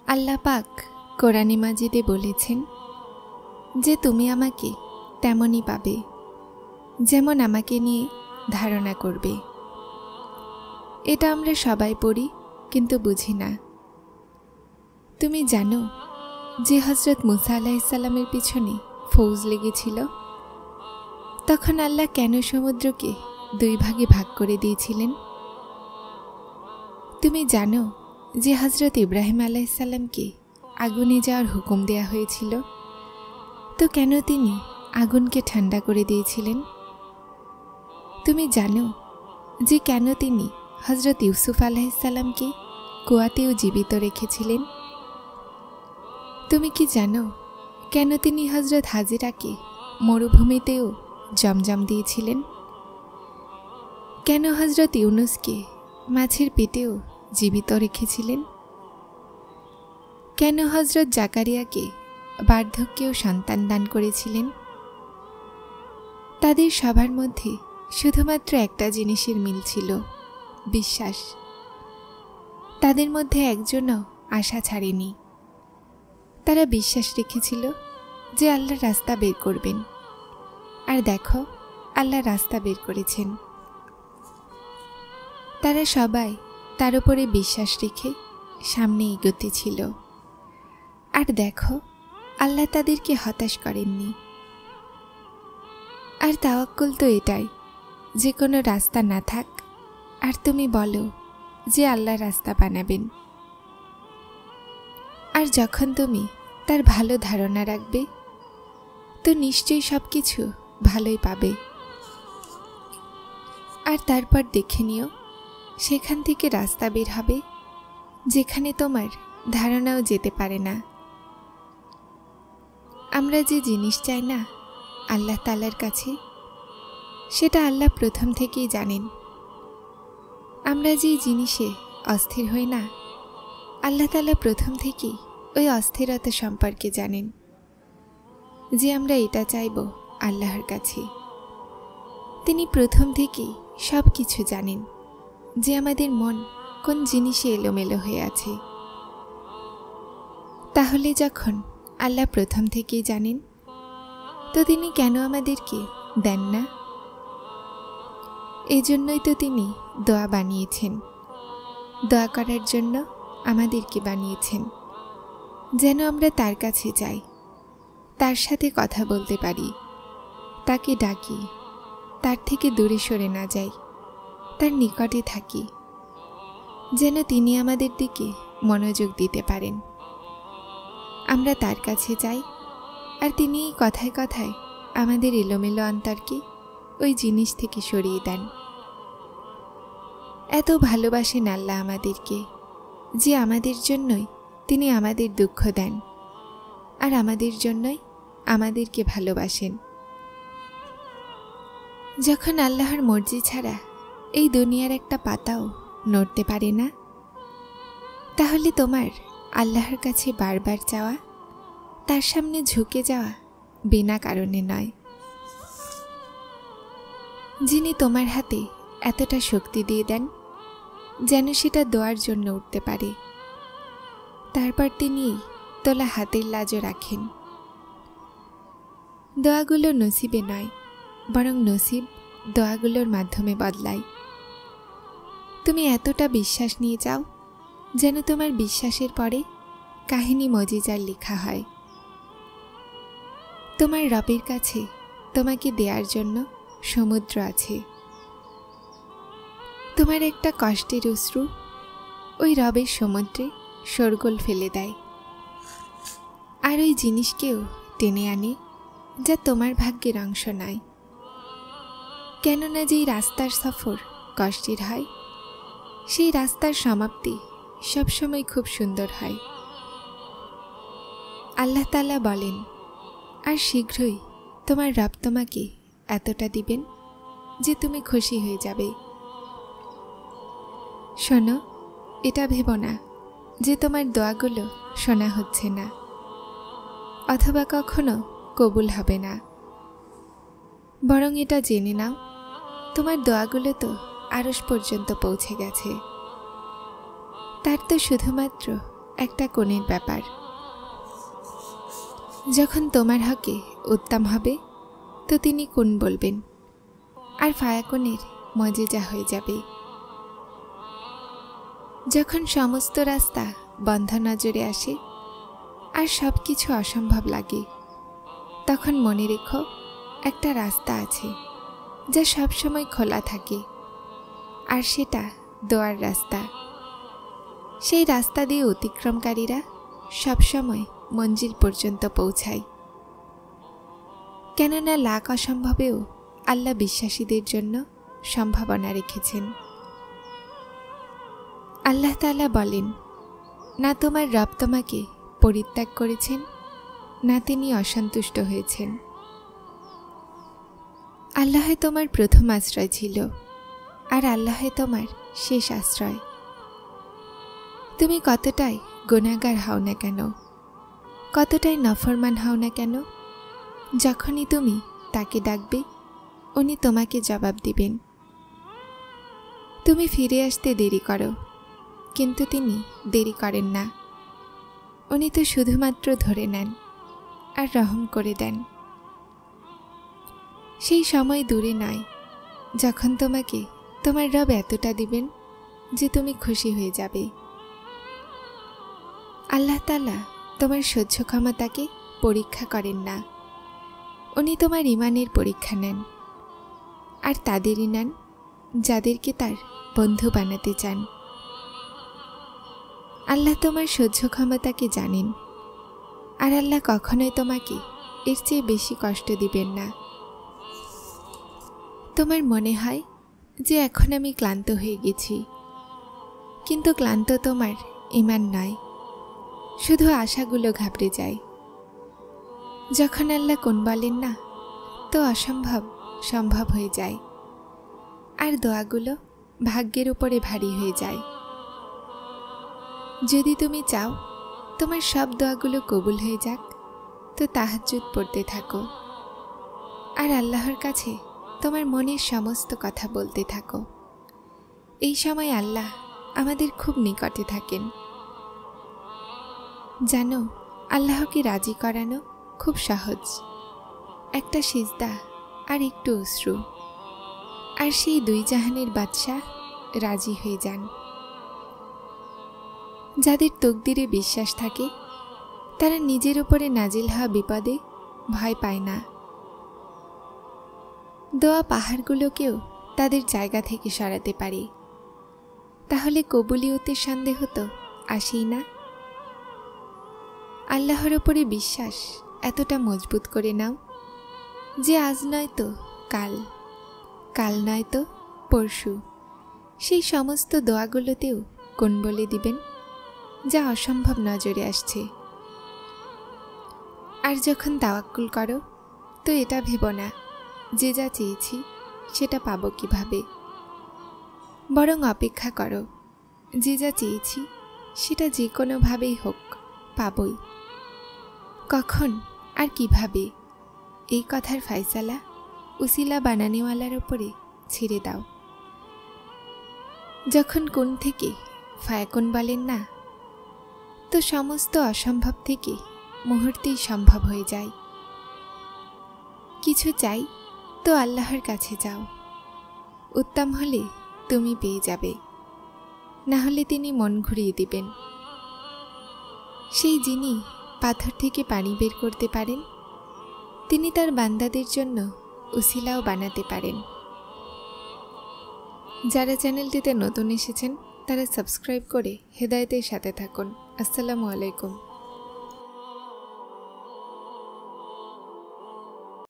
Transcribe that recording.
আল্লাহ পাক কোরআনে মাজিদে বলেছেন যে তুমি আমাকে তেমনই পাবে যেমন আমাকে নিয়ে ধারণা করবে। এটা আমরা সবাই পড়ি কিন্তু বুঝি না। তুমি জানো যে হযরত মুসা আলাইহিস সালামের পিছনে ফৌজ লেগেছিল, তখন আল্লাহ কেন সমুদ্রকে 2 ভাগে ভাগ করে দিয়েছিলেন? তুমি জানো যে হযরত ইব্রাহিম আলাইহিস সালামকে আগুনে যাওয়ার হুকুম দেয়া হয়েছিল, তো কেন তিনি আগুনকে ঠান্ডা করে দিয়েছিলেন? তুমি জানো যে কেন তিনি হযরত ইউসুফ আলাইহিস সালামকে কুয়াতেও জীবিত রেখেছিলেন? তুমি কি জানো কেন তিনি হযরত হাজেরাকে মরুভূমিতেও জমজম দিয়েছিলেন? কেন হযরত ইউনুসকে মাছের পেটেও জীবিত রেখেছিলেন? কেন হযরত জাকারিয়াকে বার্ধক্যেও সন্তান দান করেছিলেন? তাদের সবার মধ্যে শুধুমাত্র একটা জিনিসের মিল ছিল, বিশ্বাস। তাদের মধ্যে একজনও আশা ছাড়েনি। তারা বিশ্বাস রেখেছিল যে আল্লাহ রাস্তা বের করবেন। আর দেখো, আল্লাহ রাস্তা বের করেছেন। তারা সবাই তার উপরে বিশ্বাস রেখে সামনে এগোতে ছিল। আর দেখো, আল্লাহ তাদেরকে হতাশ করেননি। আর তাওয়াক্কুল তো এটাই, যে কোনো রাস্তা না থাক আর তুমি বলো যে আল্লাহ রাস্তা বানাবেন। আর যখন তুমি তার ভালো ধারণা রাখবে, তো নিশ্চয়ই সব কিছু ভালোই পাবে। আর তারপর দেখে নিও, সেখান থেকে রাস্তা বের হবে যেখানে তোমার ধারণাও যেতে পারে না। আমরা যে জিনিস চাই না আল্লাহ তাআলার কাছে, সেটা আল্লাহ প্রথম থেকেই জানেন। আমরা যে জিনিসে অস্থির হই না, আল্লাহ তাআলা প্রথম থেকেই ওই অস্থিরতা সম্পর্কে জানেন, যে আমরা এটা চাইব আল্লাহর কাছে। তিনি প্রথম থেকেই সব কিছু জানেন, যে আমাদের মন কোন জিনিসে এলোমেলো হয়ে আছে। তাহলে যখন আল্লাহ প্রথম থেকেই জানেন, তো তিনি কেন আমাদেরকে দেন না? এজন্যই তো তিনি দোয়া বানিয়েছেন। দোয়া করার জন্য আমাদেরকে বানিয়েছেন, যেন আমরা তার কাছে যাই, তার সাথে কথা বলতে পারি, তাকে ডাকি, তার থেকে দূরে সরে না যাই, তার নিকটে থাকি, যেন তিনি আমাদের দিকে মনোযোগ দিতে পারেন। আমরা তার কাছে যাই, আর তিনি এই কথায় কথায় আমাদের এলোমেলো অন্তরকে ওই জিনিস থেকে সরিয়ে দেন। এত ভালোবাসেন আল্লাহ আমাদেরকে, যে আমাদের জন্যই তিনি আমাদের দুঃখ দেন, আর আমাদের জন্যই আমাদেরকে ভালোবাসেন। যখন আল্লাহর মর্জি ছাড়া এই দুনিয়ার একটা পাতাও নড়তে পারে না, তাহলে তোমার আল্লাহর কাছে বারবার চাওয়া, তার সামনে ঝুঁকে যাওয়া বিনা কারণে নয়। যিনি তোমার হাতে এতটা শক্তি দিয়ে দেন যেন সেটা দোয়ার জন্য উঠতে পারে, তারপর তিনি তোলা হাতের লাজও রাখেন। দোয়াগুলো নসিবে নয়, বরং নসিব দোয়াগুলোর মাধ্যমে বদলায়। তুমি এতটা বিশ্বাস নিয়ে যাও যেন তোমার বিশ্বাসের পরে কাহিনী মজিজার লেখা হয়। তোমার রবের কাছে তোমাকে দেওয়ার জন্য সমুদ্র আছে। তোমার একটা কষ্টের অশ্রু ওই রবের সমুদ্রে শোরগোল ফেলে দেয়, আর ওই জিনিসকেও টেনে আনে যা তোমার ভাগ্যের অংশ নয়। কেননা যেই রাস্তার সফর কষ্টের হয়, সেই রাস্তার সমাপ্তি সবসময় খুব সুন্দর হয়। আল্লাহ তাআলা বলেন, আর শীঘ্রই তোমার রব তোমাকে এতটা দিবেন যে তুমি খুশি হয়ে যাবে। শোনো, এটা ভেবো না যে তোমার দোয়াগুলো শোনা হচ্ছে না, অথবা কখনো কবুল হবে না। বরং এটা জেনে নাও, তোমার দোয়াগুলো তো আরশ পর্যন্ত পৌঁছে গেছে। তার তো শুধুমাত্র একটা কোণের ব্যাপার। যখন তোমার হকে উত্তম হবে তো তিনি কোন বলবেন, আর ফায়াকুনের মজেজা হয়ে যাবে। যখন সমস্ত রাস্তা বন্ধ নজরে আসে আর সব কিছু অসম্ভব লাগে, তখন মনে রেখো একটা রাস্তা আছে যা সবসময় খোলা থাকে, আর সেটা দোয়ার রাস্তা। সেই রাস্তা দিয়ে অতিক্রমকারীরা সবসময় মঞ্জিল পর্যন্ত পৌঁছায়, কেননা লাখ অসম্ভবেও আল্লাহ বিশ্বাসীদের জন্য সম্ভাবনা রেখেছেন। আল্লাহ তাআলা বলেন, না তোমার রব তোমাকে পরিত্যাগ করেছেন, না তিনি অসন্তুষ্ট হয়েছেন। আল্লাহ তোমার প্রথম আশ্রয় ছিল, আর আল্লাহ তোমার শেষ আশ্রয়। তুমি কতটাই গুনাহগার হও না কেন, কতটাই নফরমান হও না কেন, যখনই তুমি তাকে ডাকবে উনি তোমাকে জবাব দিবেন। তুমি ফিরে আসতে দেরি করো, কিন্তু তিনি দেরি করেন না। উনি তো শুধুমাত্র ধরে নেন আর রহম করে দেন। সেই সময় দূরে নয় যখন তোমাকে তোমার রব এতটা দিবেন যে তুমি খুশি হয়ে যাবে। আল্লাহ তাআলা তোমার সহ্য ক্ষমতাকে পরীক্ষা করেন না, উনি তোমার ঈমানের পরীক্ষা নেন, আর তাদেরই নেন যাদেরকে তার বন্ধু বানাতে চান। আল্লাহ তোমার সহ্য ক্ষমতাকে জানেন, আর আল্লাহ কখনোই তোমাকে এর চেয়ে বেশি কষ্ট দিবেন না। তোমার মনে হয় যে এখন আমি ক্লান্ত হয়ে গেছি, কিন্তু ক্লান্ত তোমার ঈমান নয়, শুধু আশাগুলো ঘাবড়ে যায়। যখন আল্লাহ কোন বলেন না, তো অসম্ভব সম্ভব হয়ে যায়, আর দোয়াগুলো ভাগ্যের উপরে ভারী হয়ে যায়। যদি তুমি চাও তোমার সব দোয়াগুলো কবুল হয়ে যাক, তো তাহাজ্জুদ পড়তে থাকো, আর আল্লাহর কাছে তোমার মনের সমস্ত কথা বলতে থাকো। এই সময় আল্লাহ আমাদের খুব নিকটে থাকেন। জানো, আল্লাহকে রাজি করানো খুব সহজ। একটা সিজদা আর একটু অশ্রু, আর সেই দুই জাহানের বাদশাহ রাজি হয়ে যান। যাদের তকদিরে বিশ্বাস থাকে তারা নিজের উপরে নাজিল হওয়া বিপদে ভয় পায় না। দোয়া পাহাড়গুলোকেও তাদের জায়গা থেকে সরাতে পারে। তাহলে কবুলিয়তের সন্দেহ তো আসেই না। আল্লাহর উপরে বিশ্বাস এতটা মজবুত করে নাও যে আজ নয়তো কাল, কাল নয়তো পরশু সেই সমস্ত দোয়াগুলোতেও কোন বলে দিবেন যা অসম্ভব নজরে আসছে। আর যখন তাওয়াক্কুল করো তো এটা ভেবো না যে যা চেয়েছি সেটা পাবো কিভাবে, বরং অপেক্ষা করো যে যা চেয়েছি সেটা যে কোনোভাবেই হোক পাবই। কখন আর কিভাবে এই কথার ফায়সালা উসিলা বানানেওয়ালার উপরে ছেড়ে দাও। যখন কোন থেকে ফায়াকুন বলেন না, তো সমস্ত অসম্ভব থেকে মুহূর্তেই সম্ভব হয়ে যায়। কিছু চাই তো আল্লাহর কাছে যাও, উত্তম হলে তুমি পেয়ে যাবে, না হলে তিনি মন ঘুরিয়ে দিবেন। সেই যিনি পাথর থেকে পানি বের করতে পারেন, তিনি তার বান্দাদের জন্য উসিলাও বানাতে পারেন। যারা চ্যানেলটিতে নতুন এসেছেন তারা সাবস্ক্রাইব করে হেদায়েতের সাথে থাকুন। আসসালামু আলাইকুম।